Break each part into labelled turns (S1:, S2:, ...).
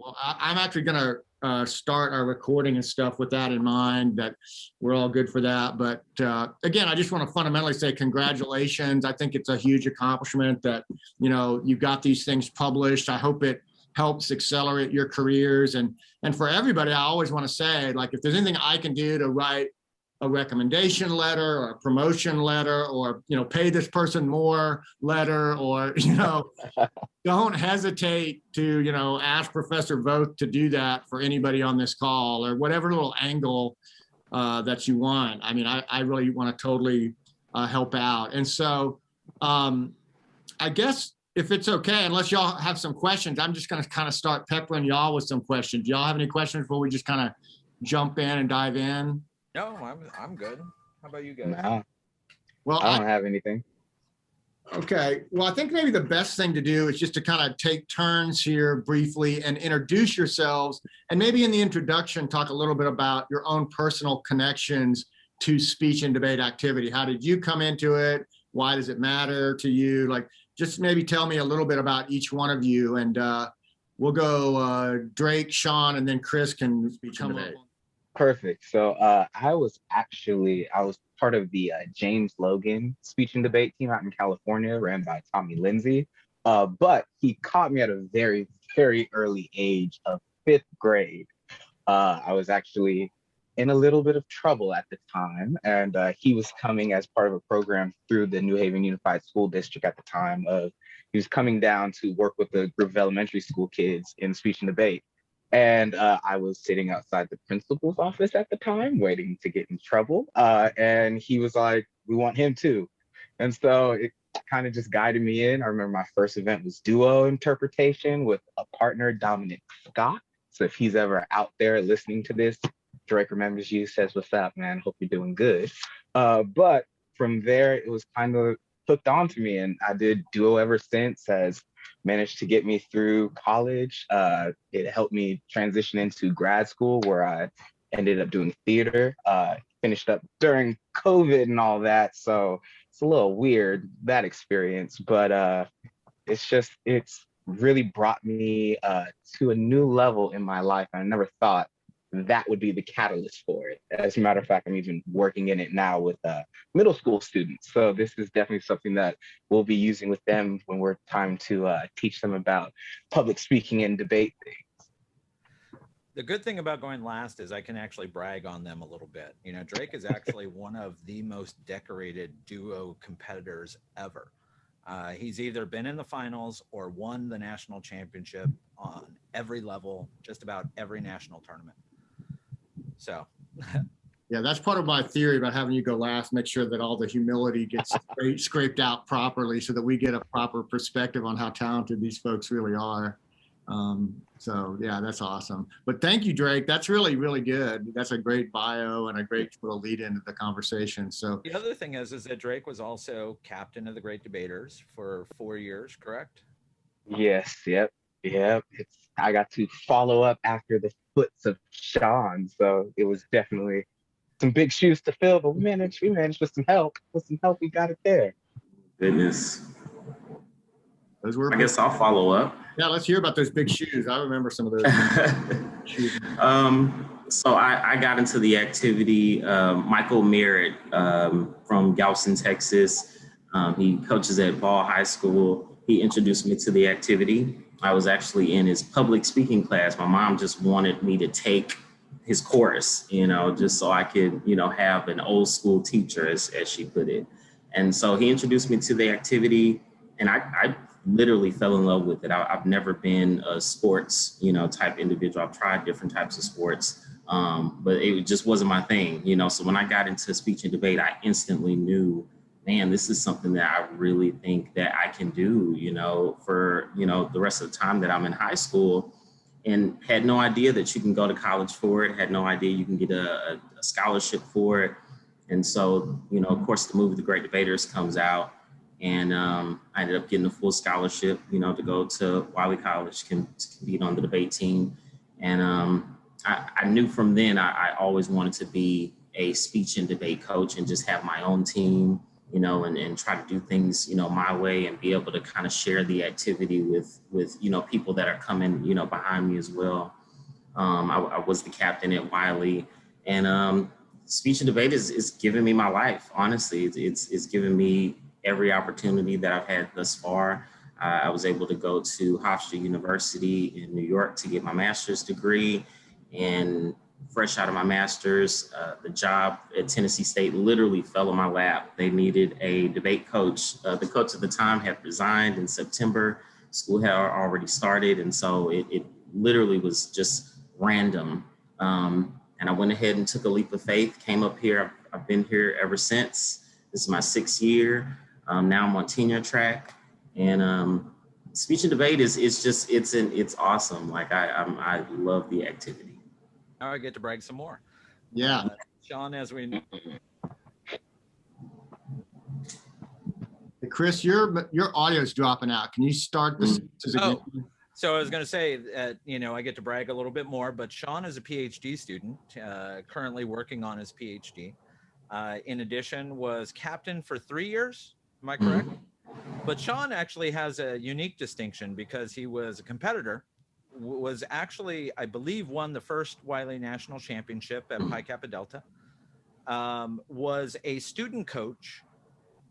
S1: Well, I'm actually going to start our recording and stuff with that in mind, that we're all good for that. But again, I just want to fundamentally say congratulations. I think it's a huge accomplishment that, you got these things published. I hope it helps accelerate your careers. And for everybody, I always want to say, like, if there's anything I can do to write a recommendation letter or a promotion letter, or, pay this person more letter, or, don't hesitate to, ask Professor Voth to do that for anybody on this call, or whatever little angle that you want. I mean, I really want to totally help out. And so I guess if it's okay, unless y'all have some questions, I'm just going to kind of start peppering y'all with some questions. Y'all have any questions before we just kind of jump in and dive in?
S2: No, I'm good. How about you guys?
S3: No.
S1: Well,
S3: I don't have anything.
S1: Okay. Well, I think maybe the best thing to do is just to kind of take turns here briefly and introduce yourselves. And maybe in the introduction, talk a little bit about your own personal connections to speech and debate activity. How did you come into it? Why does it matter to you? Like, just maybe tell me a little bit about each one of you. And we'll go Drake, Sean, and then Chris can speech and debate.
S3: Perfect. So I was part of the James Logan speech and debate team out in California, ran by Tommy Lindsay. But he caught me at a very, very early age of 5th grade. I was actually in a little bit of trouble at the time, and he was coming as part of a program through the New Haven Unified School District at the time. He was coming down to work with a group of elementary school kids in speech and debate. And I was sitting outside the principal's office at the time, waiting to get in trouble. And he was like, "We want him too." And so it kind of just guided me in. I remember my first event was duo interpretation with a partner, Dominic Scott. So if he's ever out there listening to this, Drake remembers you, says, "What's up, man? Hope you're doing good." But from there, it was kind of hooked on to me. And I did duo ever since, has managed to get me through college. It helped me transition into grad school, where I ended up doing theater, finished up during COVID and all that. So it's a little weird, that experience, but it's really brought me to a new level in my life. I never thought that would be the catalyst for it. As a matter of fact, I'm even working in it now with middle school students. So this is definitely something that we'll be using with them when we're time to teach them about public speaking and debate things.
S2: The good thing about going last is I can actually brag on them a little bit. Drake is actually one of the most decorated duo competitors ever. He's either been in the finals or won the national championship on every level, just about every national tournament. So,
S1: yeah, that's part of my theory about having you go last. Make sure that all the humility gets scraped out properly, so that we get a proper perspective on how talented these folks really are. So yeah, that's awesome. But thank you, Drake. That's really, really good. That's a great bio and a great little lead into the conversation. So
S2: the other thing is that Drake was also captain of the Great Debaters for 4 years, correct?
S3: Yes. Yep. I got to follow up after the foots of Sean, so it was definitely some big shoes to fill, but we managed with some help. We got it there.
S4: Goodness.
S1: I
S4: guess I'll follow up.
S1: Yeah, let's hear about those big shoes. I remember some of those shoes.
S4: So I got into the activity. Michael Merritt from Galveston, Texas. He coaches at Ball High School. He introduced me to the activity. I was actually in his public speaking class. My mom just wanted me to take his course, just so I could, have an old school teacher, as she put it. And so he introduced me to the activity, and I literally fell in love with it. I've never been a sports, type individual. I've tried different types of sports, but it just wasn't my thing, So when I got into speech and debate, I instantly knew, man, this is something that I really think that I can do, for, the rest of the time that I'm in high school, and had no idea that you can go to college for it, had no idea you can get a scholarship for it. And so, of course, the movie The Great Debaters comes out, and I ended up getting a full scholarship, to go to Wiley College, to compete on the debate team. And I knew from then I always wanted to be a speech and debate coach and just have my own team, and try to do things, my way and be able to kind of share the activity with, people that are coming, behind me as well. I was the captain at Wiley, and speech and debate is giving me my life. Honestly, it's given me every opportunity that I've had thus far. I was able to go to Hofstra University in New York to get my master's degree, and fresh out of my master's, the job at Tennessee State literally fell in my lap. They needed a debate coach. The coach at the time had resigned in September. School had already started, and so it literally was just random. And I went ahead and took a leap of faith, came up here. I've been here ever since. This is my 6th year. Now I'm on tenure track, and speech and debate it's awesome. Like I love the activity.
S2: Now I get to brag some more.
S1: Yeah.
S2: Sean, as we...
S1: Hey, Chris, your audio's dropping out. Can you start this again?
S2: So I was going to say that, I get to brag a little bit more, but Sean is a PhD student, currently working on his PhD. In addition, was captain for 3 years. Am I correct? But Sean actually has a unique distinction because he was a competitor, was actually, I believe, won the first Wiley National Championship at Pi Kappa Delta, was a student coach,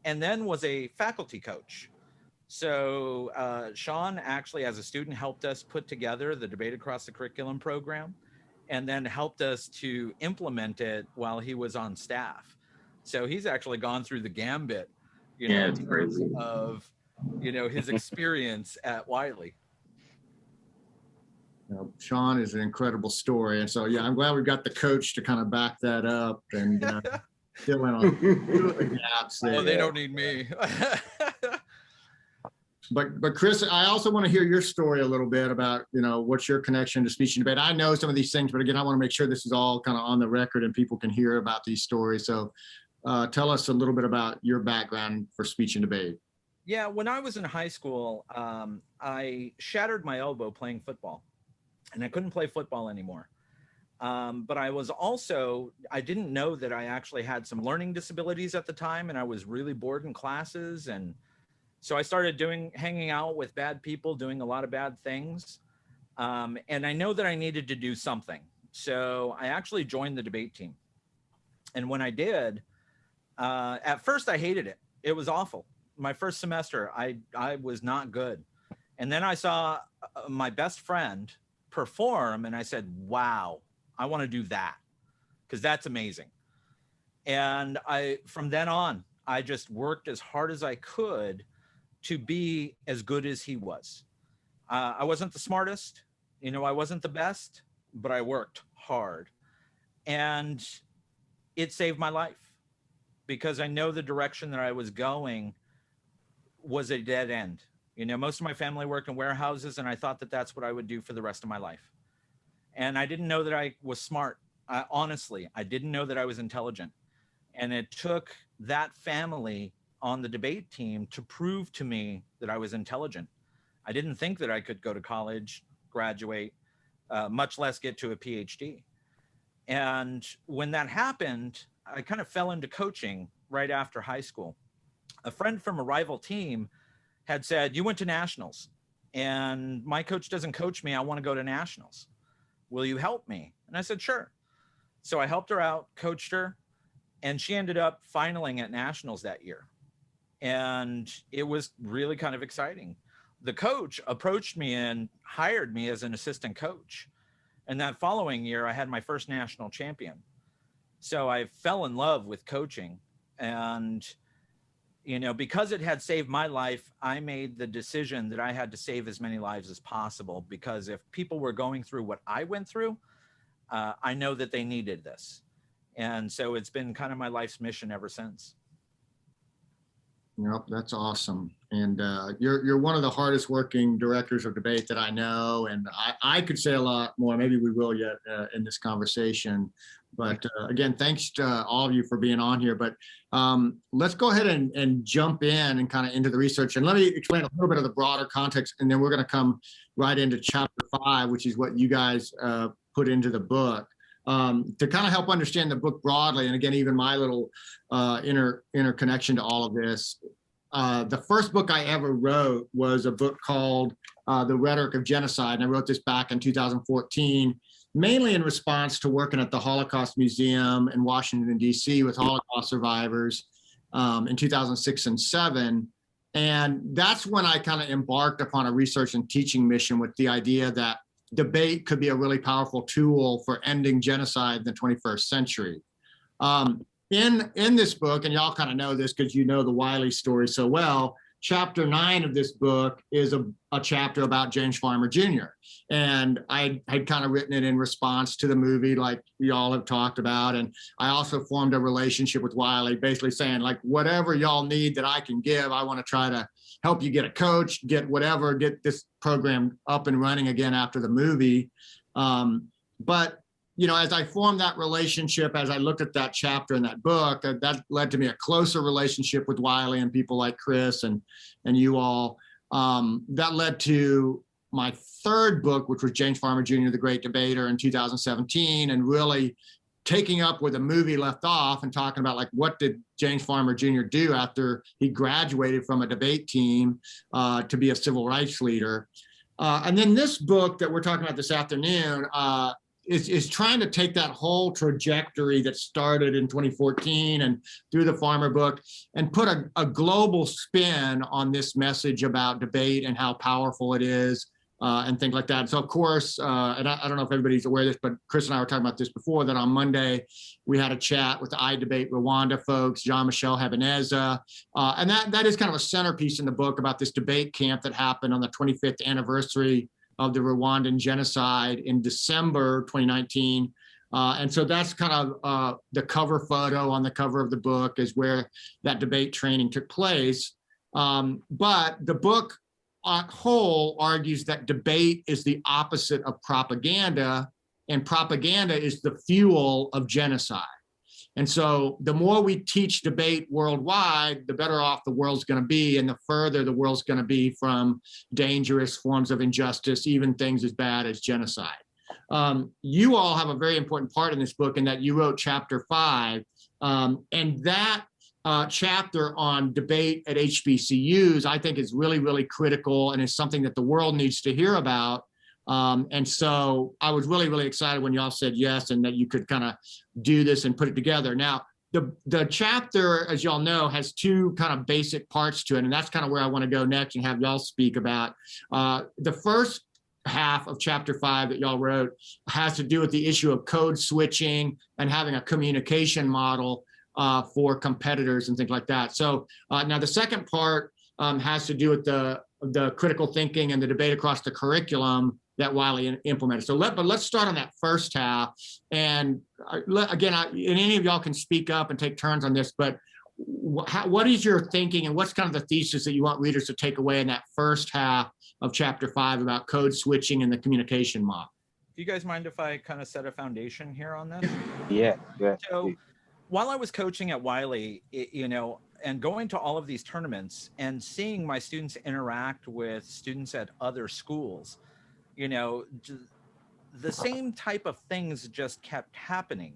S2: and then was a faculty coach. So Sean actually, as a student, helped us put together the Debate Across the Curriculum program, and then helped us to implement it while he was on staff. So he's actually gone through the gambit, in terms of, his experience at Wiley.
S1: Sean is an incredible story. And so, yeah, I'm glad we've got the coach to kind of back that up and fill in on the gaps there.
S2: Oh, they don't need me.
S1: But Chris, I also want to hear your story a little bit about, what's your connection to speech and debate. I know some of these things, but again, I want to make sure this is all kind of on the record and people can hear about these stories. So tell us a little bit about your background for speech and debate.
S2: Yeah, when I was in high school, I shattered my elbow playing football, and I couldn't play football anymore. But I didn't know that I actually had some learning disabilities at the time, and I was really bored in classes. And so I started hanging out with bad people, doing a lot of bad things. And I know that I needed to do something. So I actually joined the debate team. And when I did, at first I hated it. It was awful. My first semester, I was not good. And then I saw my best friend perform, and I said, wow, I want to do that, because that's amazing. And from then on, I just worked as hard as I could to be as good as he was. I wasn't the smartest, I wasn't the best, but I worked hard. And it saved my life, because I know the direction that I was going was a dead end. Most of my family worked in warehouses, and I thought that that's what I would do for the rest of my life. And I didn't know that I was smart. Honestly, I didn't know that I was intelligent. And it took that family on the debate team to prove to me that I was intelligent. I didn't think that I could go to college, graduate, much less get to a PhD. And when that happened, I kind of fell into coaching right after high school. A friend from a rival team had said, you went to nationals, and my coach doesn't coach me. I want to go to nationals. Will you help me? And I said, sure. So I helped her out, coached her, and she ended up finaling at nationals that year. And it was really kind of exciting. The coach approached me and hired me as an assistant coach. And that following year, I had my first national champion. So I fell in love with coaching. And because it had saved my life, I made the decision that I had to save as many lives as possible, because if people were going through what I went through, I know that they needed this. And so it's been kind of my life's mission ever since.
S1: Yep, that's awesome. And you're one of the hardest working directors of debate that I know. And I could say a lot more. Maybe we will yet in this conversation. But again, thanks to all of you for being on here. But let's go ahead and jump in and kind of into the research. And let me explain a little bit of the broader context. And then we're going to come right into chapter 5, which is what you guys put into the book. to kind of help understand the book broadly, and again, even my little interconnection to all of this. The first book I ever wrote was a book called The Rhetoric of Genocide, and I wrote this back in 2014, mainly in response to working at the Holocaust Museum in Washington, D.C. with Holocaust survivors in 2006 and 2007. And that's when I kind of embarked upon a research and teaching mission with the idea that debate could be a really powerful tool for ending genocide in the 21st century. In this book, and y'all kind of know this because you know the Wiley story so well, chapter 9 of this book is a chapter about James Farmer Jr. And I had kind of written it in response to the movie, like y'all have talked about. And I also formed a relationship with Wiley, basically saying, like, whatever y'all need that I can give, I want to try to help you get a coach, get whatever, get this program up and running again after the movie. But you know, as I formed that relationship, as I looked at that chapter in that book, that led to me a closer relationship with Wiley and people like Chris and you all. That led to my third book, which was James Farmer Jr., The Great Debater, in 2017, and really taking up where the movie left off and talking about, like, what did James Farmer Jr. do after he graduated from a debate team to be a civil rights leader. And then this book that we're talking about this afternoon is trying to take that whole trajectory that started in 2014 and through the Farmer book and put a global spin on this message about debate and how powerful it is and things like that. So of course, and I don't know if everybody's aware of this, but Chris and I were talking about this before, that on Monday, we had a chat with the I Debate Rwanda folks, Jean-Michel Habineza. And that is kind of a centerpiece in the book about this debate camp that happened on the 25th anniversary of the Rwandan genocide in December 2019. And so that's kind of the cover photo on the cover of the book is where that debate training took place. But the book on whole argues that debate is the opposite of propaganda, and propaganda is the fuel of genocide. And so the more we teach debate worldwide, the better off the world's going to be, and the further the world's going to be from dangerous forms of injustice, even things as bad as genocide. You all have a very important part in this book in that you wrote chapter 5, and that chapter on debate at HBCUs, I think, is really, really critical and is something that the world needs to hear about. And so I was really, really excited when y'all said yes and that you could kind of do this and put it together. Now, the chapter, as y'all know, has two kind of basic parts to it, and that's kind of where I want to go next and have y'all speak about. The first half of chapter 5 that y'all wrote has to do with the issue of code switching and having a communication model for competitors and things like that. So now the second part has to do with the critical thinking and the debate across the curriculum that Wiley implemented. So let's start on that first half. And again, and any of y'all can speak up and take turns on this, but what is your thinking and what's kind of the thesis that you want readers to take away in that first half of chapter 5 about code switching and the communication model?
S2: Do you guys mind if I kind of set a foundation here on this?
S3: Yeah.
S2: So while I was coaching at Wiley, and going to all of these tournaments and seeing my students interact with students at other schools, the same type of things just kept happening.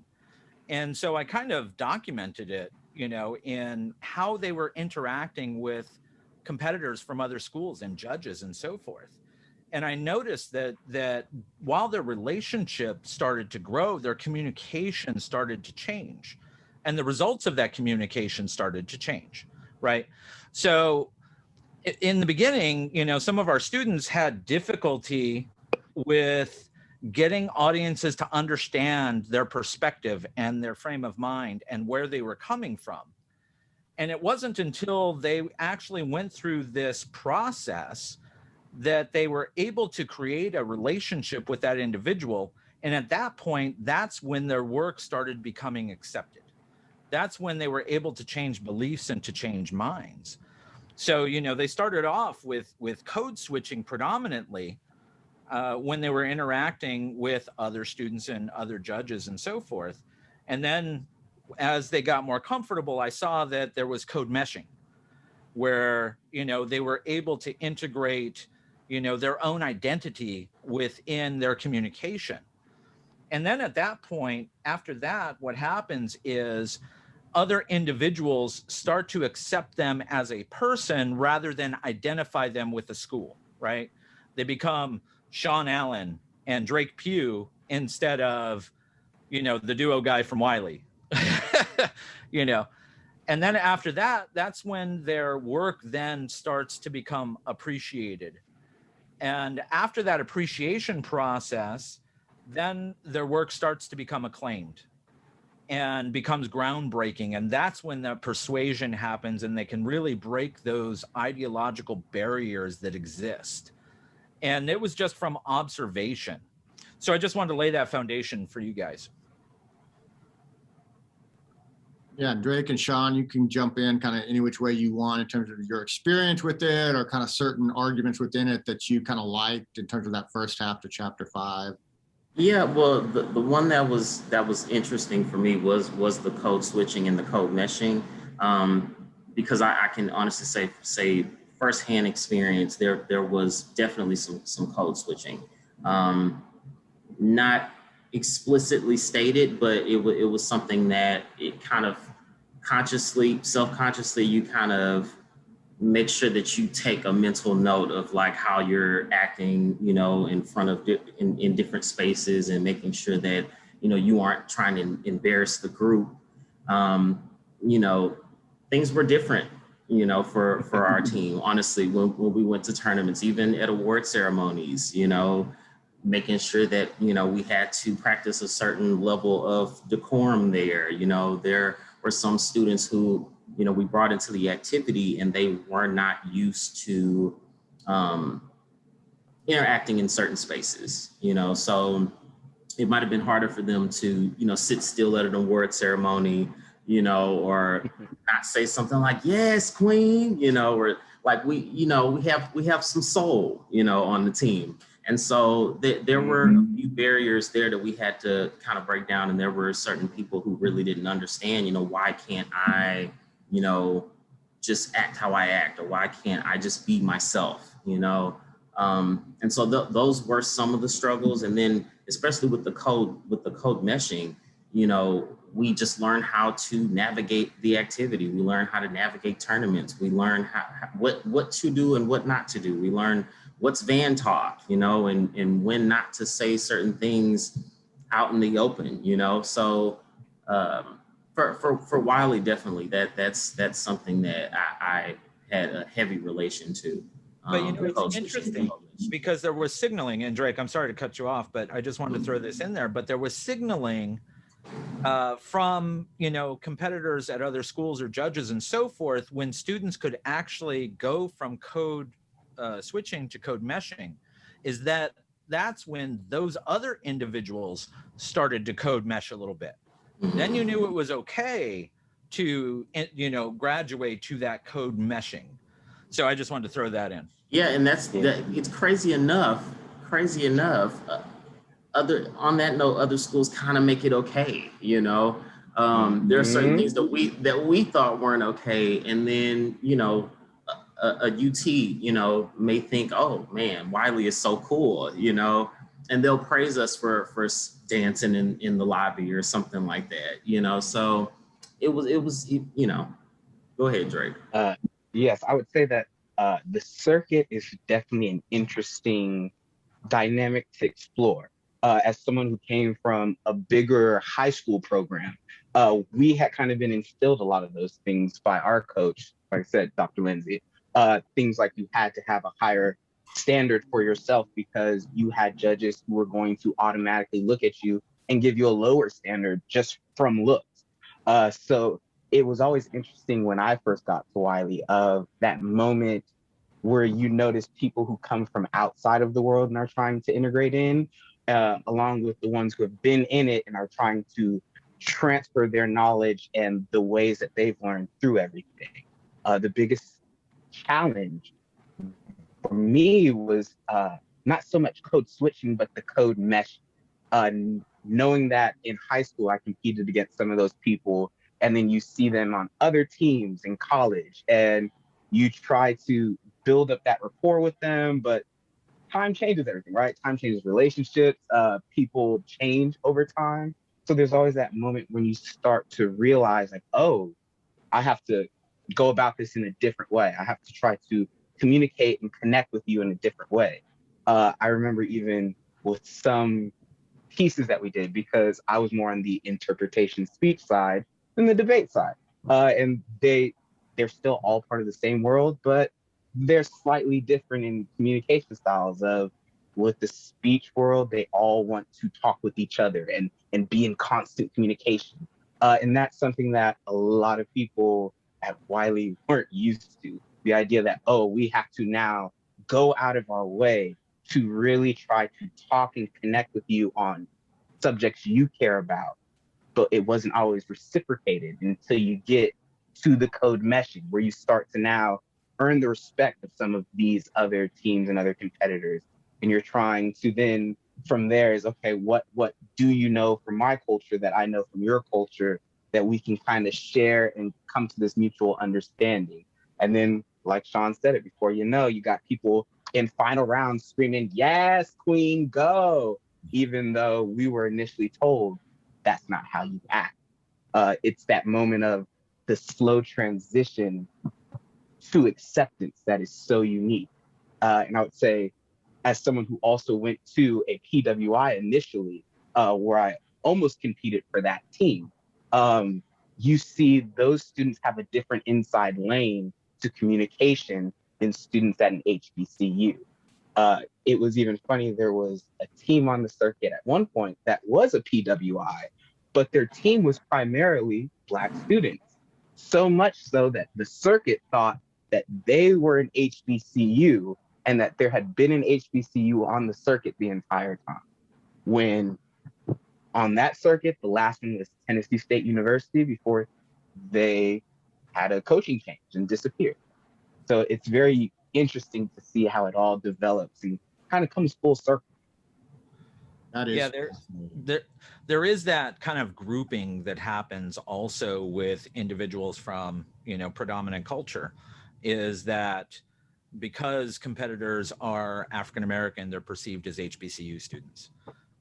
S2: And so I kind of documented it, in how they were interacting with competitors from other schools and judges and so forth. And I noticed that while their relationship started to grow, their communication started to change. And the results of that communication started to change, right? So in the beginning, some of our students had difficulty with getting audiences to understand their perspective and their frame of mind and where they were coming from. And it wasn't until they actually went through this process that they were able to create a relationship with that individual. And at that point, that's when their work started becoming accepted. That's when they were able to change beliefs and to change minds. So, they started off with code switching predominantly when they were interacting with other students and other judges and so forth. And then as they got more comfortable, I saw that there was code meshing where, they were able to integrate, their own identity within their communication. And then at that point, after that, what happens is other individuals start to accept them as a person rather than identify them with the school, right? They become Sean Allen and Drake Pough instead of, you know, the duo guy from Wiley, you know. And then after that, that's when their work then starts to become appreciated. And after that appreciation process, then their work starts to become acclaimed and becomes groundbreaking. And that's when the persuasion happens and they can really break those ideological barriers that exist. And it was just from observation. So I just wanted to lay that foundation for you guys.
S1: Yeah, Drake and Sean, you can jump in kind of any which way you want in terms of your experience with it or kind of certain arguments within it that you kind of liked in terms of that first half to chapter 5.
S4: Yeah, well, the one that was interesting for me was the code switching and the code meshing, because I can honestly say firsthand experience there was definitely some code switching, not explicitly stated, but it was something that it kind of self-consciously, you kind of make sure that you take a mental note of like how you're acting, you know, in front of in different spaces, and making sure that, you know, you aren't trying to embarrass the group. You know, things were different, you know, for our team, honestly, when we went to tournaments, even at award ceremonies, you know, making sure that, you know, we had to practice a certain level of decorum there. You know, there were some students who, you know, we brought into the activity and they were not used to interacting in certain spaces, you know, so it might have been harder for them to, you know, sit still at an award ceremony, you know, or not say something like, yes, queen, you know, or like we have some soul, you know, on the team. And so there were a few barriers there that we had to kind of break down. And there were certain people who really didn't understand, you know, why can't I, you know, just act how I act, or why can't I just be myself, you know? And so those were some of the struggles. And then especially with the code meshing, you know, we just learned how to navigate the activity. We learned how to navigate tournaments. We learned what to do and what not to do. We learned what's van talk, you know, and when not to say certain things out in the open, you know. So for Wiley, definitely that's something that I had a heavy relation to.
S2: But you know, it's interesting because there was signaling, and Drake, I'm sorry to cut you off, but I just wanted to throw this in there. But there was signaling from, you know, competitors at other schools or judges and so forth, when students could actually go from code switching to code meshing, is that's when those other individuals started to code mesh a little bit. Then you knew it was okay to, you know, graduate to that code meshing. So I just wanted to throw that in.
S4: Yeah, and it's crazy enough. On that note, other schools kind of make it okay, you know. There are certain things that we thought weren't okay, and then, you know, a UT, you know, may think, oh man, Wiley is so cool, you know, and they'll praise us for dancing in the lobby or something like that, you know. So it was, you know. Go ahead, Drake.
S3: Yes, I would say that the circuit is definitely an interesting dynamic to explore. As someone who came from a bigger high school program, we had kind of been instilled a lot of those things by our coach, like I said, Dr. Lindsay. Things like you had to have a higher standard for yourself because you had judges who were going to automatically look at you and give you a lower standard just from looks. So it was always interesting when I first got to Wiley, of that moment where you notice people who come from outside of the world and are trying to integrate in, along with the ones who have been in it and are trying to transfer their knowledge and the ways that they've learned through everything. The biggest challenge for me was not so much code switching, but the code mesh. Knowing that in high school, I competed against some of those people, and then you see them on other teams in college, and you try to build up that rapport with them, but time changes everything, right? Time changes relationships. People change over time. So there's always that moment when you start to realize, like, oh, I have to go about this in a different way. I have to try to communicate and connect with you in a different way. I remember even with some pieces that we did, because I was more on the interpretation speech side than the debate side. And they're still all part of the same world, but they're slightly different in communication styles. Of with the speech world, they all want to talk with each other and be in constant communication. And that's something that a lot of people at Wiley weren't used to. The idea that, oh, we have to now go out of our way to really try to talk and connect with you on subjects you care about, but it wasn't always reciprocated until you get to the code meshing, where you start to now earn the respect of some of these other teams and other competitors. And you're trying to then, from there, is okay, what do you know from my culture that I know from your culture, that we can kind of share and come to this mutual understanding. And then, like Sean said it before, you know, you got people in final rounds screaming, yes, queen, go, even though we were initially told that's not how you act. It's that moment of the slow transition to acceptance that is so unique. And I would say, as someone who also went to a PWI initially, where I almost competed for that team, you see those students have a different inside lane to communication than students at an HBCU. It was even funny, there was a team on the circuit at one point that was a PWI, but their team was primarily Black students. So much so that the circuit thought that they were an HBCU and that there had been an HBCU on the circuit the entire time. When on that circuit, the last one was Tennessee State University before they had a coaching change and disappeared. So it's very interesting to see how it all develops and kind of comes full circle.
S1: That is,
S2: yeah, there is that kind of grouping that happens also with individuals from, you know, predominant culture, is that because competitors are African American, they're perceived as HBCU students,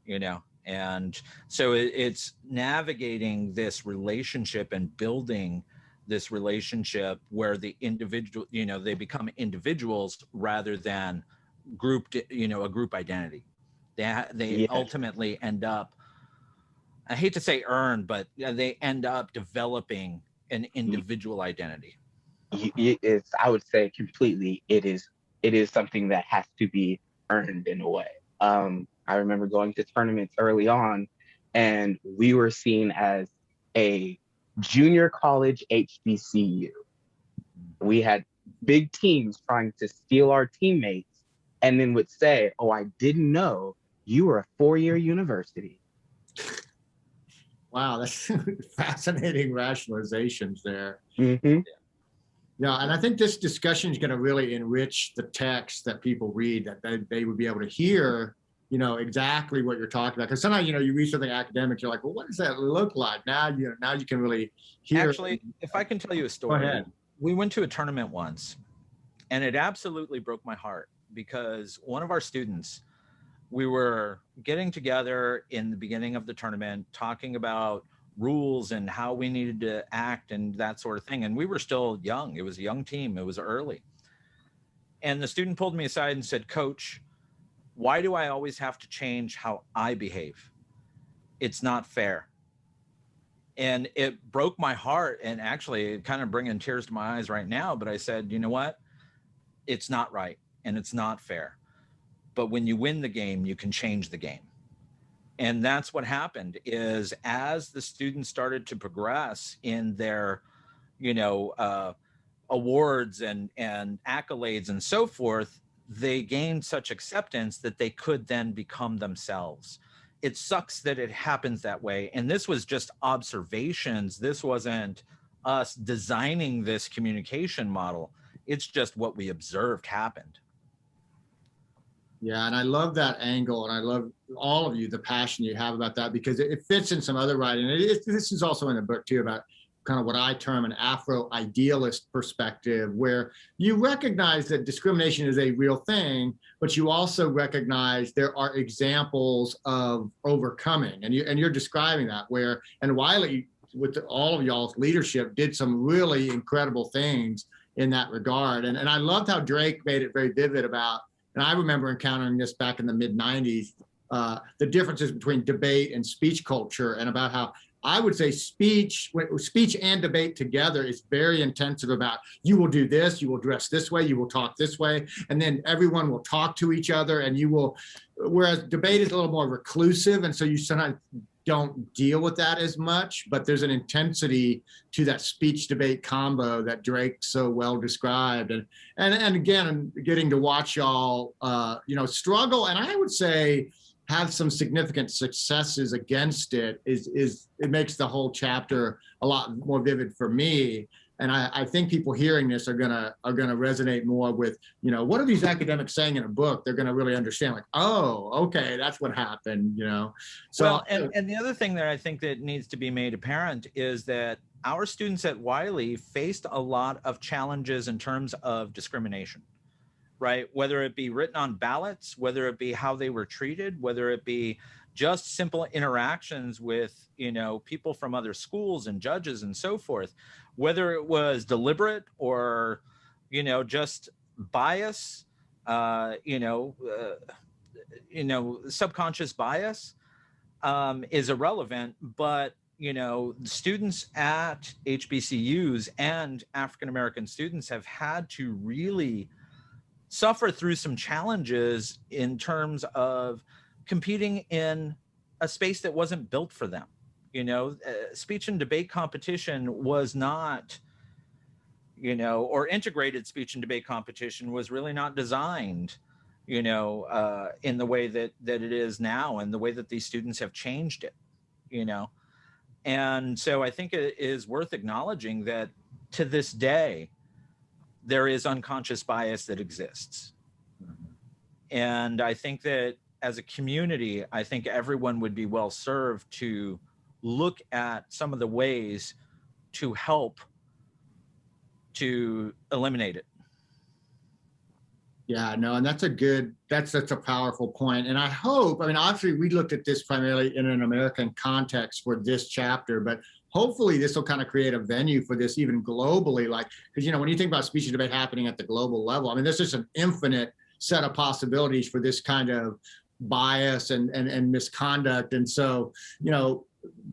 S2: you know, and so it's navigating this relationship and building this relationship where the individual, you know, they become individuals rather than grouped, you know, a group identity. They ultimately end up, I hate to say earn, but they end up developing an individual identity.
S3: It's, I would say completely, it is something that has to be earned in a way. I remember going to tournaments early on, and we were seen as a junior college HBCU. We had big teams trying to steal our teammates, and then would say, oh, I didn't know you were a four-year university.
S1: wow, that's fascinating rationalizations there.
S3: Mm-hmm.
S1: Yeah, and I think this discussion is going to really enrich the text that people read, that they would be able to hear, you know, exactly what you're talking about. Because sometimes, you know, you read something academic, you're like, well, what does that look like? Now you can really hear.
S2: Actually, if I can tell you a story,
S1: Go ahead.
S2: We went to a tournament once, and it absolutely broke my heart because one of our students, we were getting together in the beginning of the tournament, talking about rules and how we needed to act and that sort of thing. And we were still young. It was a young team. It was early. And the student pulled me aside and said, Coach, why do I always have to change how I behave? It's not fair. And it broke my heart, and actually kind of bringing tears to my eyes right now. But I said, you know what? It's not right and it's not fair. But when you win the game, you can change the game. And that's what happened, is as the students started to progress in their, you know, awards and accolades and so forth, they gained such acceptance that they could then become themselves. It sucks that it happens that way. And this was just observations. This wasn't us designing this communication model. It's just what we observed happened.
S1: Yeah, and I love that angle, and I love all of you, the passion you have about that, because it fits in some other writing. This is also in the book too, about kind of what I term an Afro-idealist perspective, where you recognize that discrimination is a real thing, but you also recognize there are examples of overcoming. And you're describing that, where, and Wiley, with all of y'all's leadership, did some really incredible things in that regard. And I loved how Drake made it very vivid about, and I remember encountering this back in the mid-90s, the differences between debate and speech culture, and about how I would say speech and debate together is very intensive about, you will do this, you will dress this way, you will talk this way, and then everyone will talk to each other, and you will, whereas debate is a little more reclusive, and so you sometimes don't deal with that as much, but there's an intensity to that speech debate combo that Drake so well described. And again, getting to watch y'all, struggle, and I would say have some significant successes against it it makes the whole chapter a lot more vivid for me. And I think people hearing this are gonna resonate more with, what are these academics saying in a book? They're gonna really understand, like, oh, okay, that's what happened, So,
S2: well, and the other thing that I think that needs to be made apparent is that our students at Wiley faced a lot of challenges in terms of discrimination. Right? Whether it be written on ballots, whether it be how they were treated, whether it be just simple interactions with, people from other schools and judges and so forth, whether it was deliberate or, just bias, subconscious bias is irrelevant. But, students at HBCUs and African-American students have had to really suffer through some challenges in terms of competing in a space that wasn't built for them. Speech and debate competition was not, or integrated speech and debate competition was really not designed, in the way that it is now, and the way that these students have changed it, And so I think it is worth acknowledging that to this day, there is unconscious bias that exists. And I think that as a community, I think everyone would be well served to look at some of the ways to help to eliminate it.
S1: Yeah, no, and that's a powerful point. And I hope, obviously we looked at this primarily in an American context for this chapter, but hopefully this will kind of create a venue for this even globally, because, when you think about speech and debate happening at the global level, there's just an infinite set of possibilities for this kind of bias and misconduct. And so,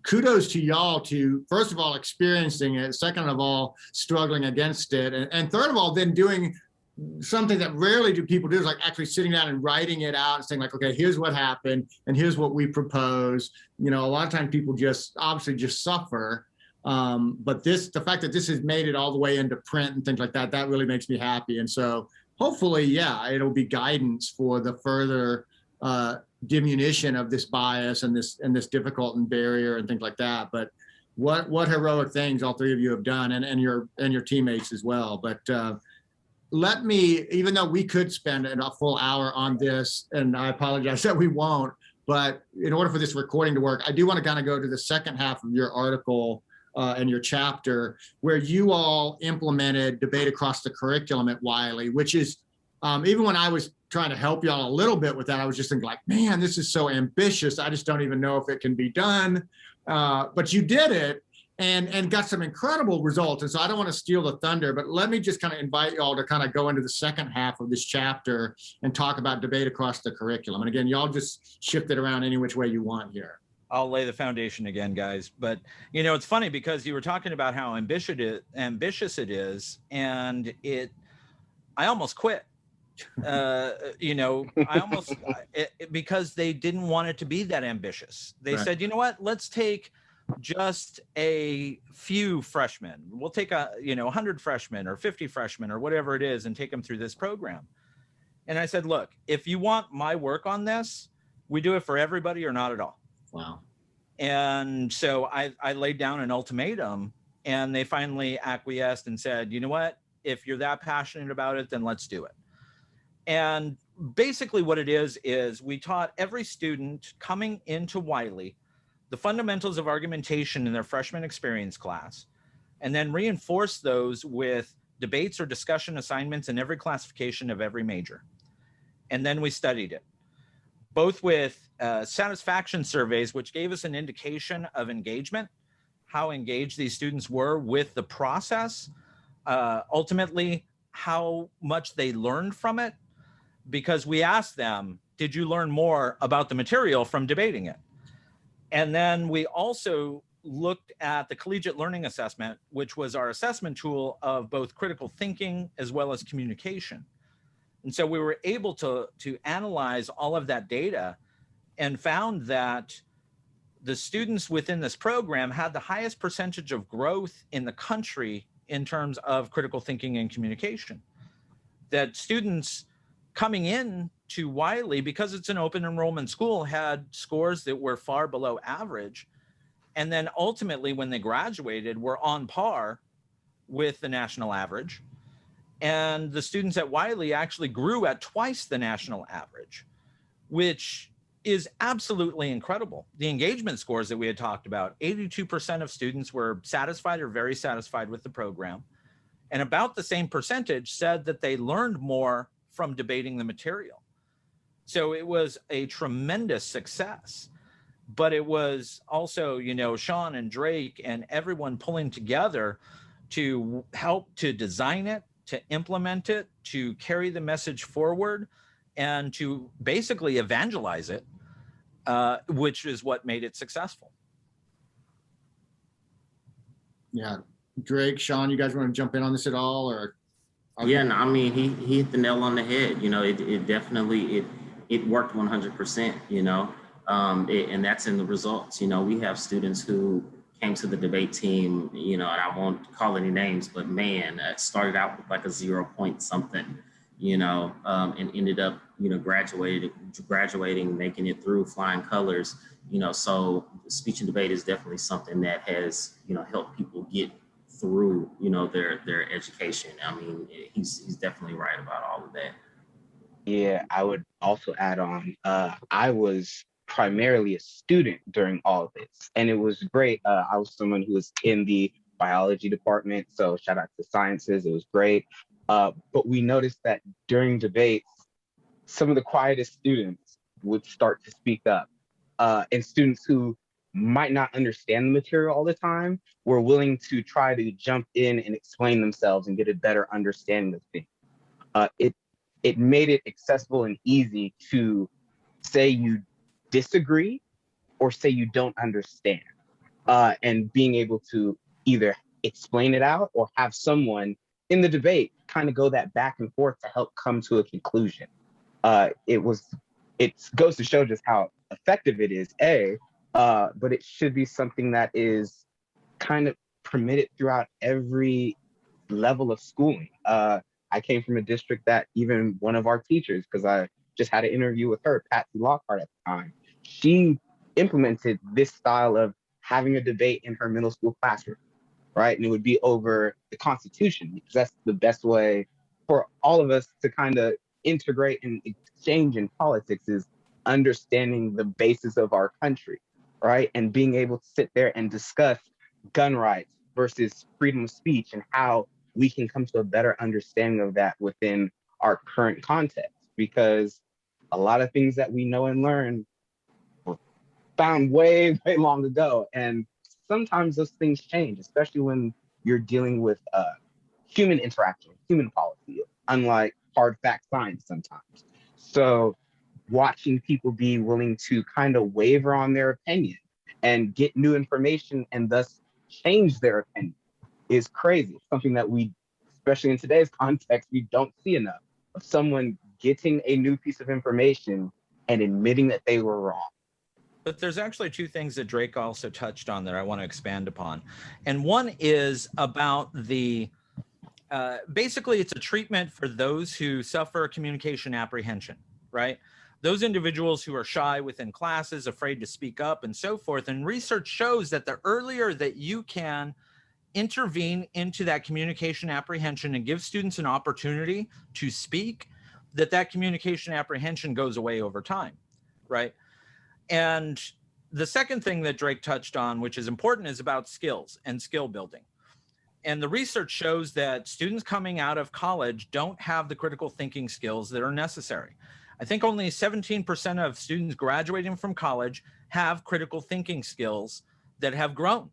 S1: kudos to y'all to, first of all, experiencing it, second of all, struggling against it, and third of all, then doing something that rarely do people do, is like actually sitting down and writing it out and saying, like, okay, here's what happened and here's what we propose. A lot of times people obviously just suffer. But the fact that this has made it all the way into print and things like that really makes me happy. And so hopefully, yeah, it'll be guidance for the further diminution of this bias and this difficult and barrier and things like that. But what heroic things all three of you have done, and your teammates as well. But let me, even though we could spend a full hour on this, and I apologize that we won't, but in order for this recording to work, I do want to kind of go to the second half of your article and your chapter, where you all implemented debate across the curriculum at Wiley, which is, even when I was trying to help y'all a little bit with that, I was just thinking, like, man, this is so ambitious. I just don't even know if it can be done. But you did it. And got some incredible results. And so I don't want to steal the thunder, but let me just kind of invite y'all to kind of go into the second half of this chapter and talk about debate across the curriculum. And again, y'all just shift it around any which way you want here.
S2: I'll lay the foundation again, guys. But, it's funny because you were talking about how ambitious it is, and I almost quit. Because they didn't want it to be that ambitious. They said, let's take just a few freshmen. We'll take 100 freshmen or 50 freshmen or whatever it is and take them through this program. And I said, look, if you want my work on this, we do it for everybody or not at all.
S1: Wow.
S2: And so I laid down an ultimatum, and they finally acquiesced and said, you know what, if you're that passionate about it, then let's do it. And basically what it is we taught every student coming into Wiley the fundamentals of argumentation in their freshman experience class. and then reinforce those with debates or discussion assignments in every classification of every major. And then we studied it, both with satisfaction surveys, which gave us an indication of engagement, how engaged these students were with the process, ultimately how much they learned from it, because we asked them, did you learn more about the material from debating it? And then we also looked at the collegiate learning assessment, which was our assessment tool of both critical thinking as well as communication. And so we were able to analyze all of that data and found that the students within this program had the highest percentage of growth in the country in terms of critical thinking and communication. That students coming in to Wiley, because it's an open enrollment school, had scores that were far below average. And then ultimately, when they graduated, were on par with the national average. And the students at Wiley actually grew at twice the national average, which is absolutely incredible. The engagement scores that we had talked about, 82% of students were satisfied or very satisfied with the program. And about the same percentage said that they learned more from debating the material. So it was a tremendous success. But it was also, you know, Sean and Drake and everyone pulling together to help to design it, to implement it, to carry the message forward, and to basically evangelize it, which is what made it successful.
S1: Yeah. Drake, Sean, you guys want to jump in on this at all? Or
S4: Yeah, no, I mean, he hit the nail on the head. You know, it definitely, it worked 100%, you know. And that's in the results. You know, we have students who came to the debate team, you know, and I won't call any names, but man, it started out with like a 0 point something, you know, and ended up, you know, graduating, making it through flying colors, you know. So speech and debate is definitely something that has, you know, helped people get through, you know, their education. I mean, he's definitely right about all of that.
S3: Yeah, I would also add on, I was primarily a student during all of this, and it was great. I was someone who was in the biology department, so shout out to sciences, it was great. But we noticed that during debates, some of the quietest students would start to speak up, and students who might not understand the material all the time were willing to try to jump in and explain themselves and get a better understanding of things. It made it accessible and easy to say you disagree or say you don't understand, and being able to either explain it out or have someone in the debate kind of go that back and forth to help come to a conclusion. It goes to show just how effective it is, but it should be something that is kind of permitted throughout every level of schooling. I came from a district that even one of our teachers, because I just had an interview with her, Patsy Lockhart at the time, she implemented this style of having a debate in her middle school classroom, right? And it would be over the Constitution, because that's the best way for all of us to kind of integrate and exchange in politics, is understanding the basis of our country, right? And being able to sit there and discuss gun rights versus freedom of speech and how we can come to a better understanding of that within our current context, because a lot of things that we know and learn were found way, way long ago. And sometimes those things change, especially when you're dealing with human interaction, human policy, unlike hard fact science sometimes. So watching people be willing to kind of waver on their opinion and get new information and thus change their opinion is crazy. Something that we, especially in today's context, we don't see enough of someone getting a new piece of information and admitting that they were wrong.
S2: But there's actually two things that Drake also touched on that I want to expand upon. And one is about the, basically it's a treatment for those who suffer communication apprehension, right? Those individuals who are shy within classes, afraid to speak up and so forth. And research shows that the earlier that you can intervene into that communication apprehension and give students an opportunity to speak, that communication apprehension goes away over time, right? And the second thing that Drake touched on, which is important, is about skills and skill building. And the research shows that students coming out of college don't have the critical thinking skills that are necessary. I think only 17% of students graduating from college have critical thinking skills that have grown.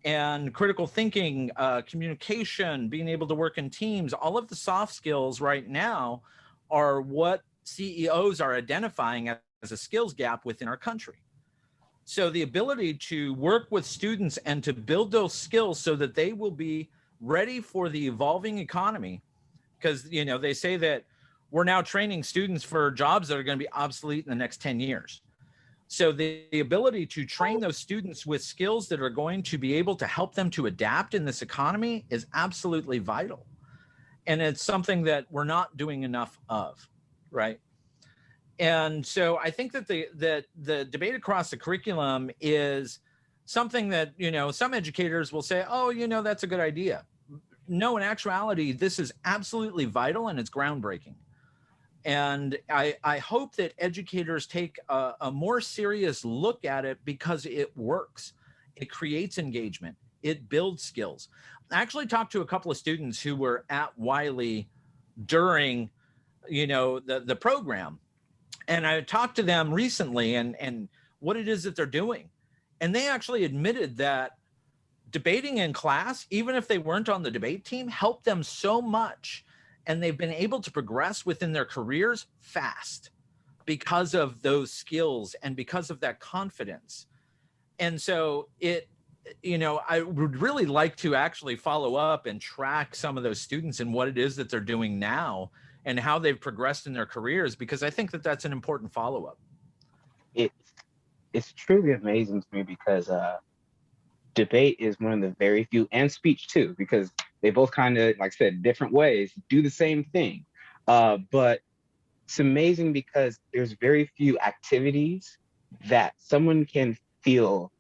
S2: And critical thinking, communication, being able to work in teams, all of the soft skills right now are what CEOs are identifying as a skills gap within our country. So the ability to work with students and to build those skills so that they will be ready for the evolving economy, because, you know, they say that we're now training students for jobs that are going to be obsolete in the next 10 years. So the ability to train those students with skills that are going to be able to help them to adapt in this economy is absolutely vital. And it's something that we're not doing enough of, right? And so I think that the debate across the curriculum is something that, you know, some educators will say, oh, you know, that's a good idea. No, in actuality, this is absolutely vital and it's groundbreaking. And I hope that educators take a more serious look at it because it works. It creates engagement. It builds skills. I actually talked to a couple of students who were at Wiley during, you know, the program. And I talked to them recently and what it is that they're doing. And they actually admitted that debating in class, even if they weren't on the debate team, helped them so much. And they've been able to progress within their careers fast because of those skills and because of that confidence. And so it, you know, I would really like to actually follow up and track some of those students and what it is that they're doing now and how they've progressed in their careers, because I think that that's an important follow-up.
S3: It's truly amazing to me because debate is one of the very few, and speech too, because they both kind of, like I said, different ways, do the same thing. But it's amazing because there's very few activities that someone can feel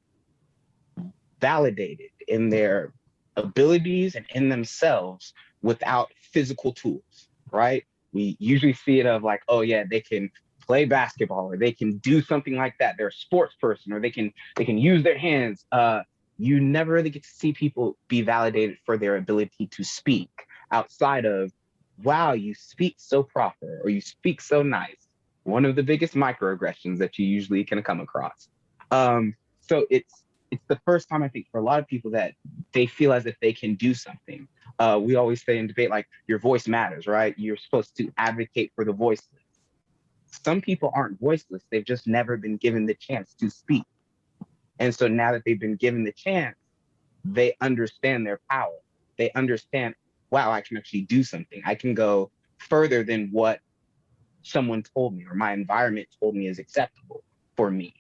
S3: validated in their abilities and in themselves without physical tools, right? We usually see it of like, oh yeah, they can play basketball or they can do something like that. They're a sports person or they can use their hands. You never really get to see people be validated for their ability to speak outside of, wow, you speak so proper or you speak so nice. One of the biggest microaggressions that you usually can come across. So it's the first time I think for a lot of people that they feel as if they can do something. We always say in debate, like, your voice matters, right? You're supposed to advocate for the voiceless. Some people aren't voiceless. They've just never been given the chance to speak. And so now that they've been given the chance, they understand their power. They understand, wow, I can actually do something. I can go further than what someone told me or my environment told me is acceptable for me.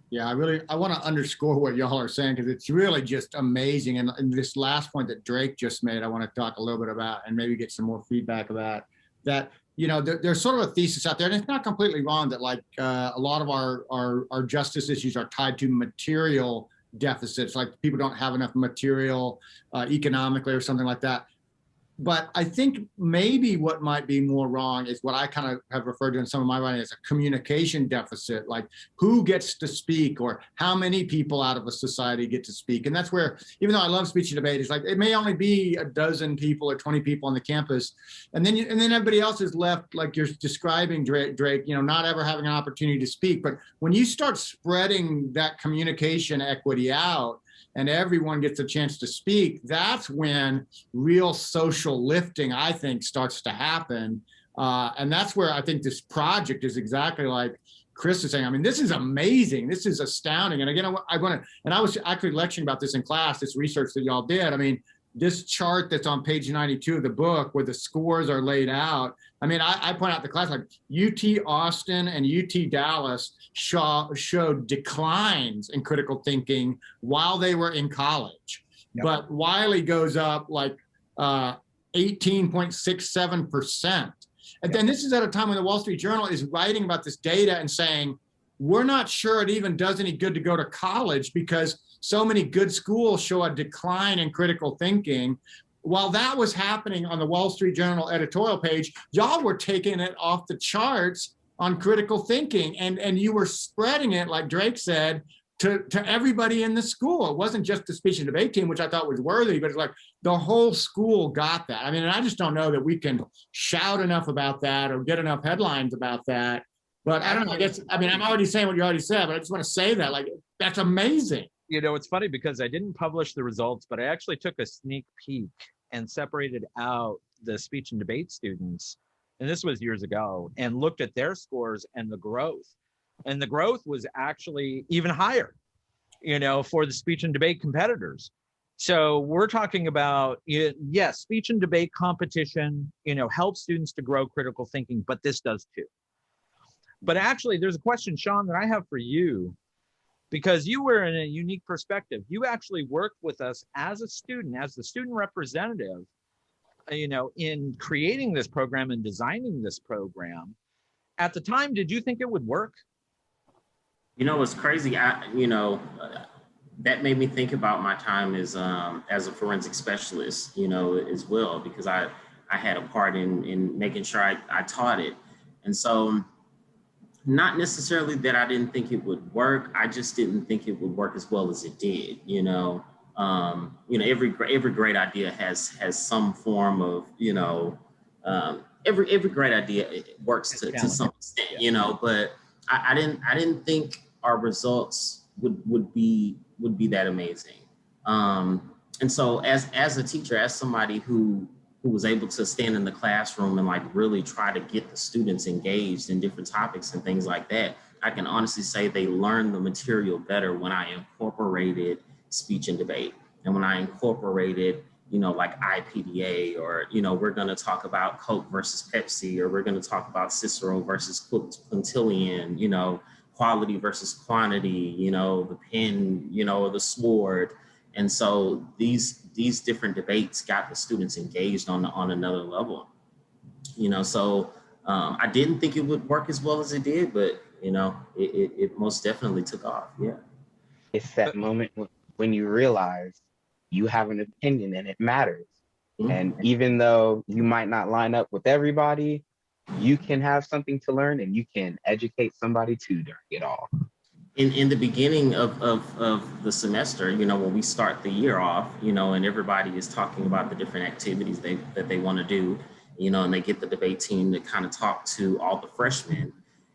S1: Yeah, I want to underscore what y'all are saying because it's really just amazing. And this last point that Drake just made, I want to talk a little bit about and maybe get some more feedback about that. You know, there's sort of a thesis out there, and it's not completely wrong that like a lot of our justice issues are tied to material deficits, like people don't have enough material economically or something like that. But I think maybe what might be more wrong is what I kind of have referred to in some of my writing as a communication deficit, like who gets to speak or how many people out of a society get to speak. And that's where, even though I love speech and debate, it's like it may only be a dozen people or 20 people on the campus. And then everybody else is left, like you're describing, Drake, you know, not ever having an opportunity to speak. But when you start spreading that communication equity out, and everyone gets a chance to speak, that's when real social lifting, I think, starts to happen. And that's where I think this project is exactly like Chris is saying. I mean, this is amazing. This is astounding. And again, I was actually lecturing about this in class, this research that y'all did. I mean, this chart that's on page 92 of the book where the scores are laid out. I mean, I point out the class, like UT Austin and UT Dallas showed declines in critical thinking while they were in college. Yep. But Wiley goes up like 18.67%. And then this is at a time when the Wall Street Journal is writing about this data and saying, we're not sure it even does any good to go to college because so many good schools show a decline in critical thinking. While that was happening on the Wall Street Journal editorial page, y'all were taking it off the charts on critical thinking, and you were spreading it, like Drake said, to everybody in the school. It wasn't just the speech and debate team, which I thought was worthy, but it's like the whole school got that. I mean, I just don't know that we can shout enough about that or get enough headlines about that. But I don't know, I guess, I mean, I'm already saying what you already said, but I just want to say that, like, that's amazing.
S2: You know, it's funny because I didn't publish the results, but I actually took a sneak peek and separated out the speech and debate students, and this was years ago, and looked at their scores and the growth. And the growth was actually even higher, you know, for the speech and debate competitors. So we're talking about, yes, speech and debate competition, you know, helps students to grow critical thinking, but this does too. But actually, there's a question, Sean, that I have for you, because you were in a unique perspective. You actually worked with us as a student, as the student representative, you know, in creating this program and designing this program. At the time, did you think it would work?
S4: You know, it's crazy. That made me think about my time as a forensic specialist, you know, as well, because I had a part in making sure I taught it. And so, not necessarily that I didn't think it would work. I just didn't think it would work as well as it did. You know, every great idea has some form of, you know, every great idea works to some extent, you know. But I didn't think our results would be that amazing. And so as a teacher, as somebody who was able to stand in the classroom and like really try to get the students engaged in different topics and things like that, I can honestly say they learned the material better when I incorporated speech and debate. And when I incorporated, you know, like IPDA, or, you know, we're going to talk about Coke versus Pepsi, or we're going to talk about Cicero versus Quintilian, you know, quality versus quantity, you know, the pen, you know, the sword. And so these different debates got the students engaged on another level, you know. So I didn't think it would work as well as it did, but, you know, it most definitely took off. Yeah.
S3: It's that moment when you realize you have an opinion and it matters. Mm-hmm. And even though you might not line up with everybody, you can have something to learn and you can educate somebody too during it all.
S4: In the beginning of the semester, you know, when we start the year off, you know, and everybody is talking about the different activities that they want to do, you know, and they get the debate team to kind of talk to all the freshmen,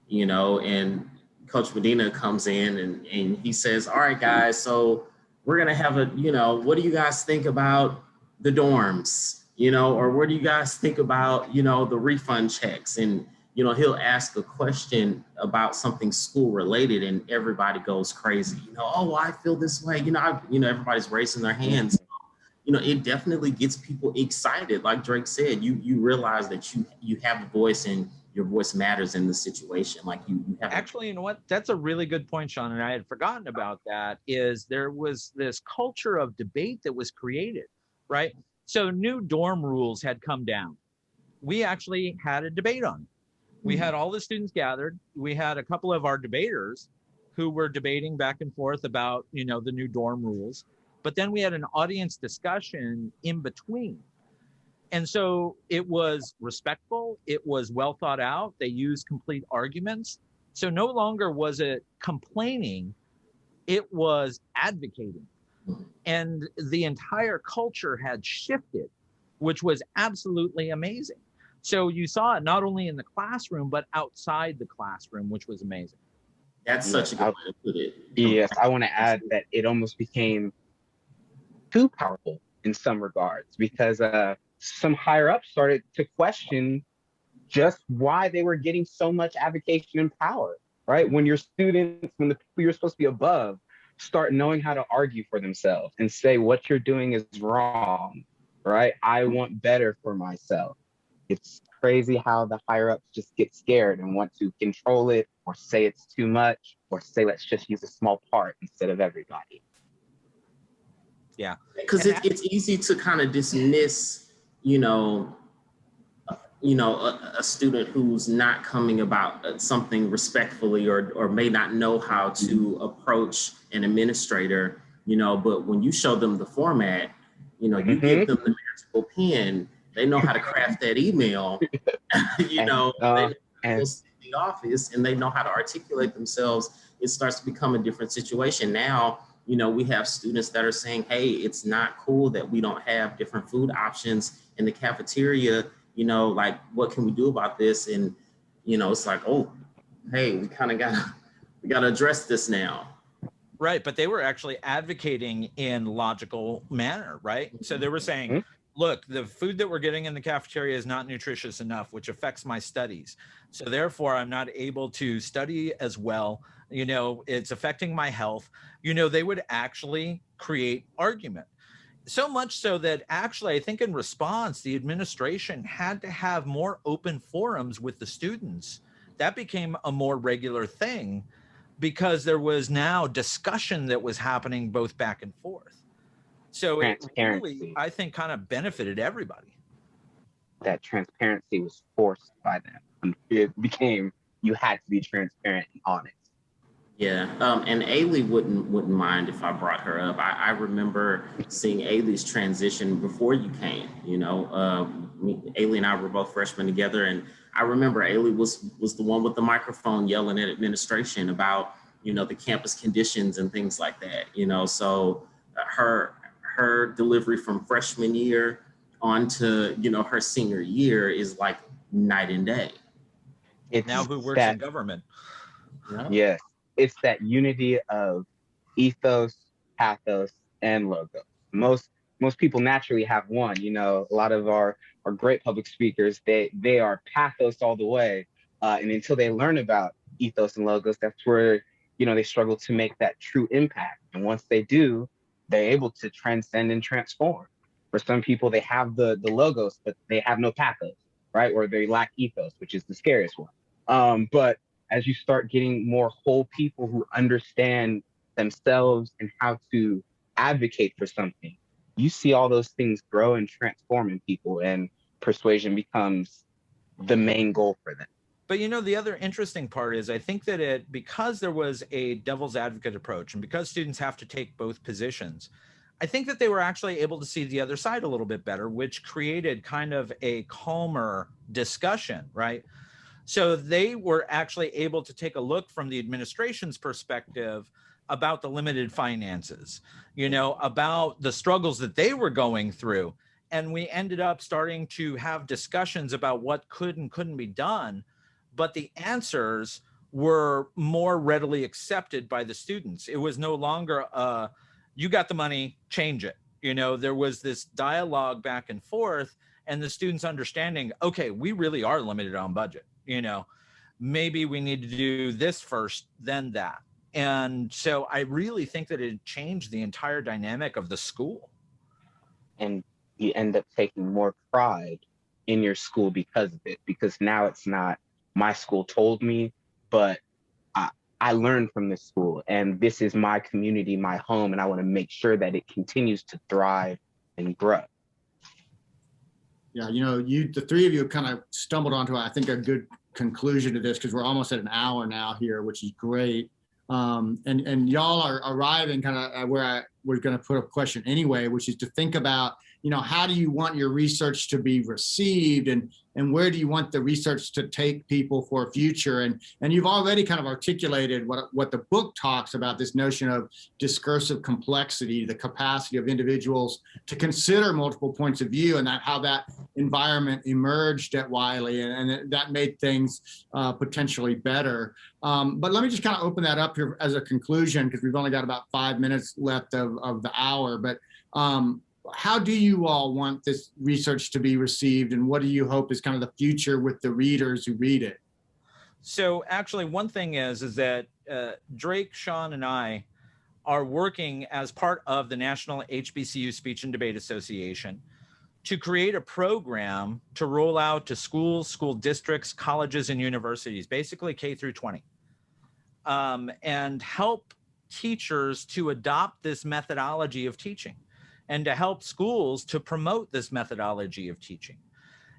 S4: you know, and Coach Medina comes in and he says, all right, guys, so we're going to have you know, what do you guys think about the dorms, you know, or what do you guys think about, you know, the refund checks? And, you know, he'll ask a question about something school related and everybody goes crazy. You know, oh, I feel this way. You know, everybody's raising their hands. You know, it definitely gets people excited. Like Drake said, you realize that you have a voice and your voice matters in the situation. Like you have.
S2: Actually, you know what? That's a really good point, Sean. And I had forgotten about that. Is there was this culture of debate that was created, right? So new dorm rules had come down. We actually had a debate on it. We had all the students gathered. We had a couple of our debaters who were debating back and forth about, you know, the new dorm rules. But then we had an audience discussion in between. And so it was respectful. It was well thought out. They used complete arguments. So no longer was it complaining. It was advocating. And the entire culture had shifted, which was absolutely amazing. So you saw it not only in the classroom, but outside the classroom, which was amazing.
S4: That's such a good way to put it.
S3: Yes, I want to add that it almost became too powerful in some regards, because some higher ups started to question just why they were getting so much advocation and power, right? When your students, when the people you're supposed to be above start knowing how to argue for themselves and say what you're doing is wrong, right? I want better for myself. It's crazy how the higher ups just get scared and want to control it, or say it's too much, or say let's just use a small part instead of everybody.
S2: Yeah,
S4: because it's easy to kind of dismiss, you know, a student who's not coming about something respectfully, or may not know how to approach an administrator, you know. But when you show them the format, you know, you give them the magical pen. They know how to craft that email, you know, they know in the office, and they know how to articulate themselves it starts to become a different situation. Now, you know, we have students that are saying, hey, it's not cool that we don't have different food options in the cafeteria. You know, like, what can we do about this? And, you know, it's like, oh, hey, we gotta address this now.
S2: Right, but they were actually advocating in logical manner, right? So they were saying, look, the food that we're getting in the cafeteria is not nutritious enough, which affects my studies. So therefore, I'm not able to study as well. You know, it's affecting my health. You know, they would actually create argument. So much so that actually, I think in response, the administration had to have more open forums with the students. That became a more regular thing, because there was now discussion that was happening both back and forth. So it really, I think, kind of benefited everybody.
S3: That transparency was forced by them. It became, you had to be transparent and honest.
S4: Yeah, and Ailey wouldn't mind if I brought her up. I remember seeing Ailey's transition before you came. You know, Ailey and I were both freshmen together, and I remember Ailey was the one with the microphone yelling at administration about, you know, the campus conditions and things like that. You know, so her delivery from freshman year on to, you know, her senior year is like night and day.
S2: It's now who works in government.
S3: Yeah. Yes. It's that unity of ethos, pathos, and logo. Most people naturally have one. You know, a lot of our great public speakers, they are pathos all the way. And until they learn about ethos and logos, that's where, you know, they struggle to make that true impact. And once they do, they're able to transcend and transform. For some people, they have the logos, but they have no pathos, right? Or they lack ethos, which is the scariest one. But as you start getting more whole people who understand themselves and how to advocate for something, you see all those things grow and transform in people, and persuasion becomes the main goal for them.
S2: But, you know, the other interesting part is, I think that because there was a devil's advocate approach, and because students have to take both positions, I think that they were actually able to see the other side a little bit better, which created kind of a calmer discussion, right? So they were actually able to take a look from the administration's perspective about the limited finances, you know, about the struggles that they were going through. And we ended up starting to have discussions about what could and couldn't be done. But the answers were more readily accepted by the students. It was no longer, you got the money, change it. You know, there was this dialogue back and forth, and the students understanding, okay, we really are limited on budget. You know, maybe we need to do this first, then that. And so I really think that it changed the entire dynamic of the school.
S3: And you end up taking more pride in your school because of it, because now it's not my school told me, but I learned from this school, and this is my community, my home, and I want to make sure that it continues to thrive and grow.
S1: Yeah, you know, the three of you kind of stumbled onto, I think, a good conclusion to this, because we're almost at an hour now here, which is great. And y'all are arriving kind of where I was going to put a question anyway, which is to think about, you know, how do you want your research to be received, and where do you want the research to take people for a future? And you've already kind of articulated what the book talks about, this notion of discursive complexity, the capacity of individuals to consider multiple points of view, and how that environment emerged at Wiley, and that made things potentially better. But let me just kind of open that up here as a conclusion, because we've only got about 5 minutes left of the hour. But how do you all want this research to be received, and what do you hope is kind of the future with the readers who read it?
S2: So actually, one thing is that Drake, Sean, and I are working as part of the National HBCU Speech and Debate Association to create a program to roll out to schools, school districts, colleges, and universities, basically K through 20, and help teachers to adopt this methodology of teaching, and to help schools to promote this methodology of teaching.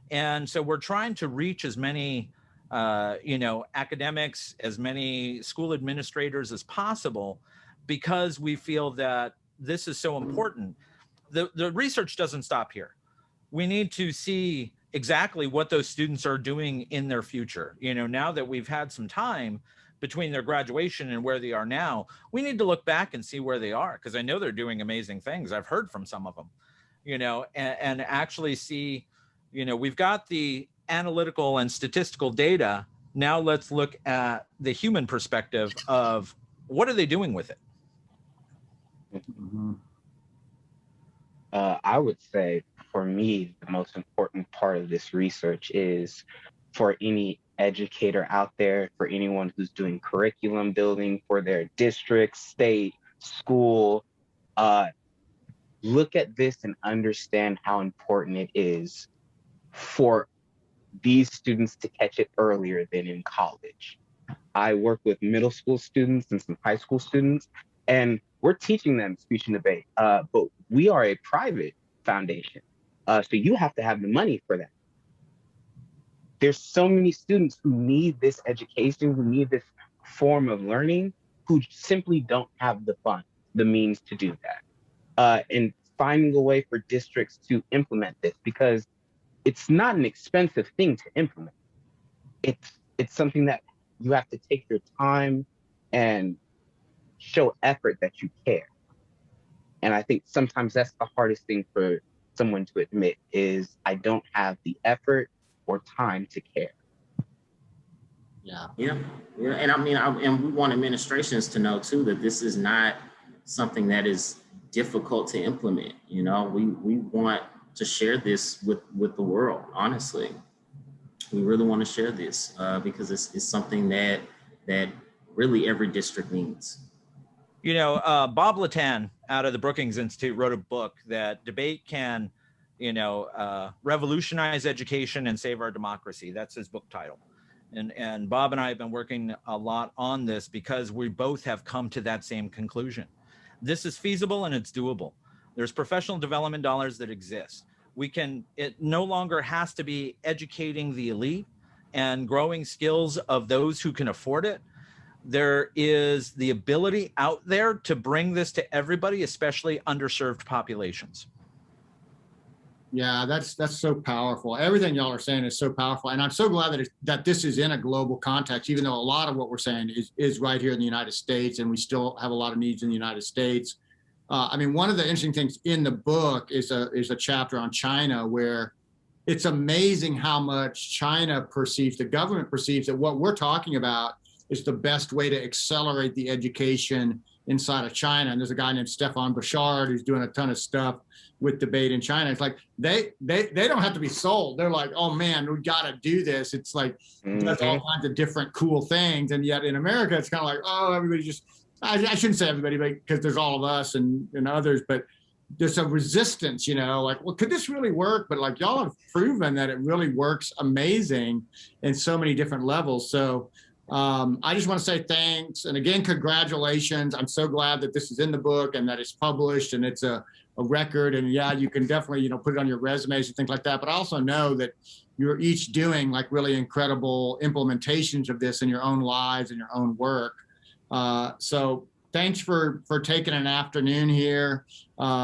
S2: And so we're trying to reach as many, academics, as many school administrators as possible, because we feel that this is so important. The research doesn't stop here. We need to see exactly what those students are doing in their future. You know, now that we've had some time, between their graduation and where they are now, we need to look back and see where they are, because I know they're doing amazing things. I've heard from some of them, you know, and actually see, you know, we've got the analytical and statistical data. Now let's look at the human perspective of what are they doing with it?
S1: Mhm.
S3: I would say for me, the most important part of this research is for any educator out there, for anyone who's doing curriculum building for their district, state, school, look at this and understand how important it is for these students to catch it earlier than in college. I work with middle school students and some high school students, and we're teaching them speech and debate, but we are a private foundation. So you have to have the money for that. There's so many students who need this education, who need this form of learning, who simply don't have the funds, the means to do that. And finding a way for districts to implement this, because it's not an expensive thing to implement. It's something that you have to take your time and show effort that you care. And I think sometimes that's the hardest thing for someone to admit is I don't have the effort or time to care.
S1: Yeah.
S4: Yeah. And I mean, and we want administrations to know too that this is not something that is difficult to implement. You know, we want to share this with the world. Honestly, we really want to share this because it's something that really every district needs.
S2: You know, Bob Latan out of the Brookings Institute wrote a book that debate can, you know, revolutionize education and save our democracy. That's his book title. And Bob and I have been working a lot on this because we both have come to that same conclusion. This is feasible and it's doable. There's professional development dollars that exist. It no longer has to be educating the elite and growing skills of those who can afford it. There is the ability out there to bring this to everybody, especially underserved populations.
S1: Yeah, that's so powerful. Everything y'all are saying is so powerful, and I'm so glad that this is in a global context. Even though a lot of what we're saying is right here in the United States, and we still have a lot of needs in the United States. I mean, one of the interesting things in the book is a chapter on China where it's amazing how much China perceives, the government perceives that what we're talking about is the best way to accelerate the education inside of China. And there's a guy named Stefan Bouchard who's doing a ton of stuff with debate in China. It's like they don't have to be sold. They're like, oh man, we got to do this. It's like that's all kinds of different cool things. And yet in America, it's kind of like, oh, everybody just, I shouldn't say everybody, because there's all of us and others, but there's a resistance, you know, like, well, could this really work? But like y'all have proven that it really works amazing in so many different levels. So I just want to say thanks. And again, congratulations. I'm so glad that this is in the book and that it's published and it's a record. And yeah, you can definitely, you know, put it on your resumes and things like that. But I also know that you're each doing like really incredible implementations of this in your own lives and your own work. So thanks for taking an afternoon here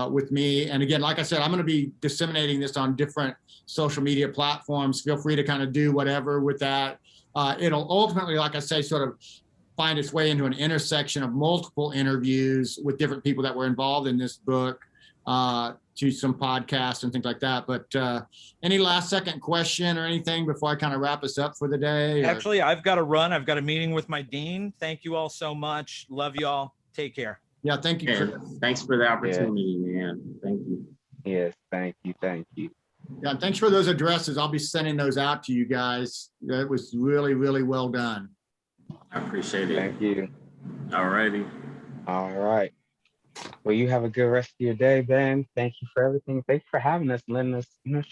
S1: with me. And again, like I said, I'm going to be disseminating this on different social media platforms. Feel free to kind of do whatever with that. It'll ultimately, like I say, sort of find its way into an intersection of multiple interviews with different people that were involved in this book, to some podcasts and things like that. But any last second question or anything before I kind of wrap us up for the day?
S2: Actually, I've got to run. I've got a meeting with my dean. Thank you all so much. Love you all. Take care.
S1: Yeah, thank you.
S4: Yeah, thanks for the opportunity, man. Thank you.
S3: Yes, thank you.
S1: Yeah, thanks for those addresses. I'll be sending those out to you guys. That was really, really well done.
S4: I appreciate it.
S3: Thank you.
S4: All righty.
S3: All right. Well, you have a good rest of your day, Ben. Thank you for everything. Thanks for having us, letting us, you know,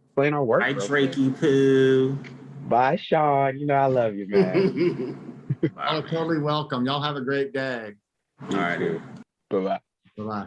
S3: explain our work.
S4: Bye, Drake Pough.
S3: Bye, Sean. You know I love you, man.
S1: Y'all are totally welcome. Y'all have a great day.
S4: All right.
S3: Bye-bye.
S1: Bye-bye.